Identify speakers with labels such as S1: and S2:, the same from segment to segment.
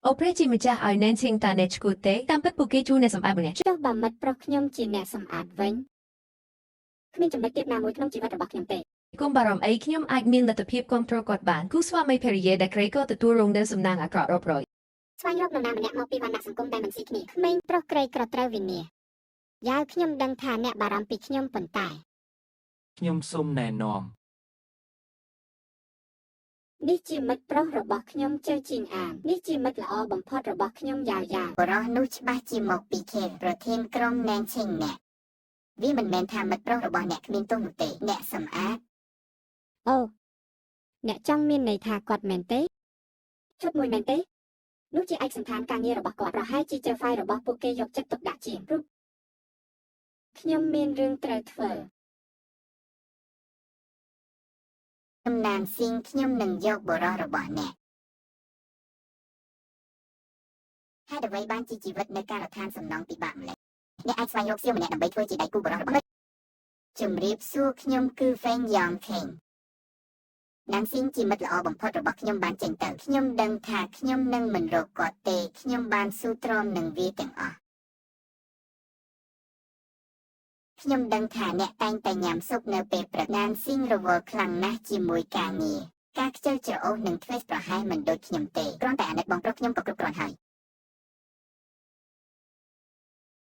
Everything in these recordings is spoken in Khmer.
S1: អូប្រេជីម្ចាស់ឲ្យណែនឈិងតាណែឈ្គូទេតាមពិតពួកគេជួអ្នកសម្អាតម្នាក់
S2: ចុះបើមិត្តប្រុសខ្ញុំជាអ្នកសម្អាតវិញគ្មានចំណុចទៀតណាមួយក្នុងជីវិតរបស់ខ្ញុំទេ
S1: គុំបារម្ភអីខ្ញុំអាចមានលទ្ធភាពគ្រប់គ្រងគាត់បានគូស្វាមីភរិយាដែលក្រីក៏ទទួលរងនូវសំណាងអាក្រក់រាប់រយ
S2: ស្វែងរកនរណាម្នាក់មកពីវណ្ណៈសង្គមដែលមិនស៊ីគ្នាក្មេងប្រុសក្រីក្រត្រូវវិនាសយ៉ាវខ្ញុំដឹងថាអ្នកបារម្ភពីខ្ញុំប៉ុន្តែ
S3: ខ្ញុំសូមណែនាំ
S2: នេះជាមិត្តប្រុសរបស់ខ្ញុំជើជីងអាននេះជាមិត្តល្អបំផុតរបស់ខ្ញុំយ៉ាវយ៉ាវបរោះនោះច្បាស់ជាមកពីខេត្តប្រធានក្រុងណែនឈិងអ្នកវាមិនមែនថាមិត្តប្រុសរបស់អ្នកគ្មានទោសនោះទេអ្នកសម្អាតអូអ្នកចង់មានន័យថាគាត់មែនទេឈុតមួយមែនទេនោះជាឯកសណ្ឋានការងាររបស់គាត់ប្រហែលជាជើហ្វាយរបស់ពួកគេយកចិត្តទុកដាក់ជាងព្រោះខ្ញុំមានរឿងត្រូវធ្វើចំណានស៊ីងខ្ញុំនឹងយកបរោះរបស់អ្នកហេតុអ្វីបានជាជីវិតនៅការដ្ឋានសំណងពិបាកម្ល៉េះអ្នកអាចស្វែងរកសៀវម្នាក់ដើម្បីធ្វើជាដៃគូបរោះរបស់អ្នកជំរាបសួរខ្ញុំគឺហ្វេងយ៉ងខេងណានស៊ីងជាមិត្តល្អបំផុតរបស់ខ្ញុំបានចេញទៅខ្ញុំដឹងថាខ្ញុំនឹងមិនរកគាត់ទេខ្ញុំបានស៊ូទ្រាំនឹងវាទាំងអស់ខ្ញុំដឹងថាអ្នកតែងតែញ៉ាំស៊ុបនៅពេលព្រឹកណានស៊ីងរវល់ខ្លាំងណាស់ជាមួយការងារការខ្ជិលច្រអូសនិងធ្វេសប្រហែលមិនដូចខ្ញុំទេគ្រាន់តែអាណិតបងប្រុសខ្ញុំក៏គ្រប់គ្រាន់ហើយ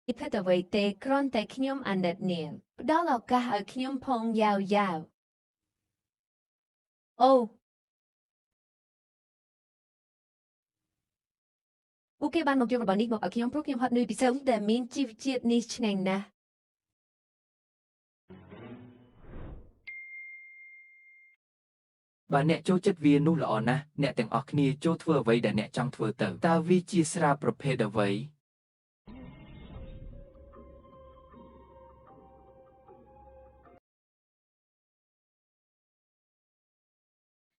S1: ពិតអ្វីទេគ្រាន់តែខ្ញុំអាណិតនាងផ្ដល់ឱកាសឲ្យខ្ញុំផងយ៉ាវយ៉ាវអូពួកគេបានមកយករបស់នេះមកឲ្យខ្ញុំព្រោះខ្ញុំហត់នឿយពីសឹងតែមានជីវជាតិនេះឆ្ងាញ់ណាស់
S3: បើអ្នកចូលចិត្តវានោះល្អណាស់អ្នកទាំងអស់គ្នាចូលធ្វើអ្វីដែលអ្នកចង់ធ្វើទៅតើវាជាស្រាប្រភេទអ្វី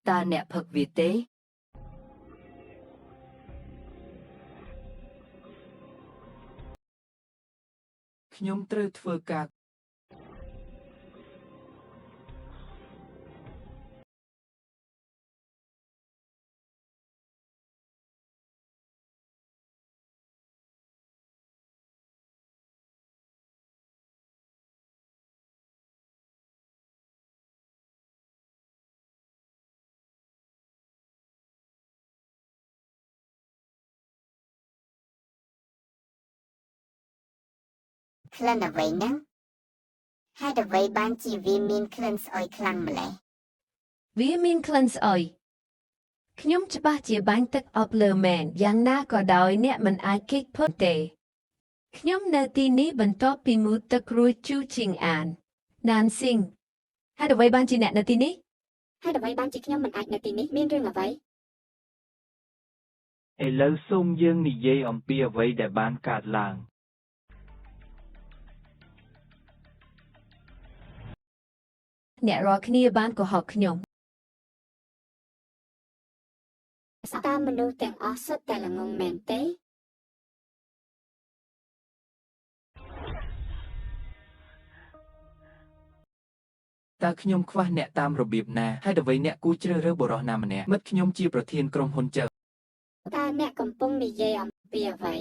S3: តើអ្នកផឹកវាទេខ្ញុំត្រូវធ្វើការ
S2: ក្លិនអ្វីហ្នឹងហេតុអ្វីបានជាវាមានក្លិនស្អុយខ្លាំងម្ល៉េះ
S1: វាមានក្លិនស្អុយខ្ញុំច្បាស់ជាបាញ់ទឹកអប់លើមែនយ៉ាងណាក៏ដោយអ្នកមិនអាចគេចផុតទេខ្ញុំនៅទីនេះបន្ទាប់ពីមូតទឹករួចជូជីងអានណានស៊ីងហេតុអ្វីបានជាអ្នកនៅទីនេះ
S2: ហេតុអ្វីបានជាខ្ញុំមិនអាចនៅទីនេះមានរឿងអ្វី
S3: ឥឡូវសូមយើងនិយាយអំពីអ្វីដែលបានកើតឡើង
S1: អ្នករាល់គ្នាបានកុហកខ្ញុំ
S2: តើមនុស្សទាំងអស់សុទ្ធតែល្ងងមែនទេ
S3: តើខ្ញុំខ្វះអ្នកតាមរបៀបណាហេតុអ្វីអ្នកគួរជ្រើសរើសបុរសណាម្នាក់មិត្តខ្ញុំជាប្រធានក្រុមហ៊ុនជើ
S2: តើអ្នកកំពុងនិយាយអំពីអ្វី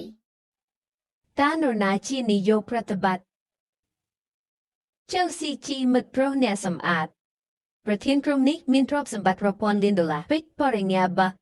S1: តើនរណាជានាយកប្រតិបត្តិជើស៊ីជីមិត្តប្រុសអ្នកសម្អាតប្រធានក្រុមនេះមានទ្រព្យសម្បត្តិរាប់ពាន់លានដុល្លារពេជ្របរិញ្ញាបត្រ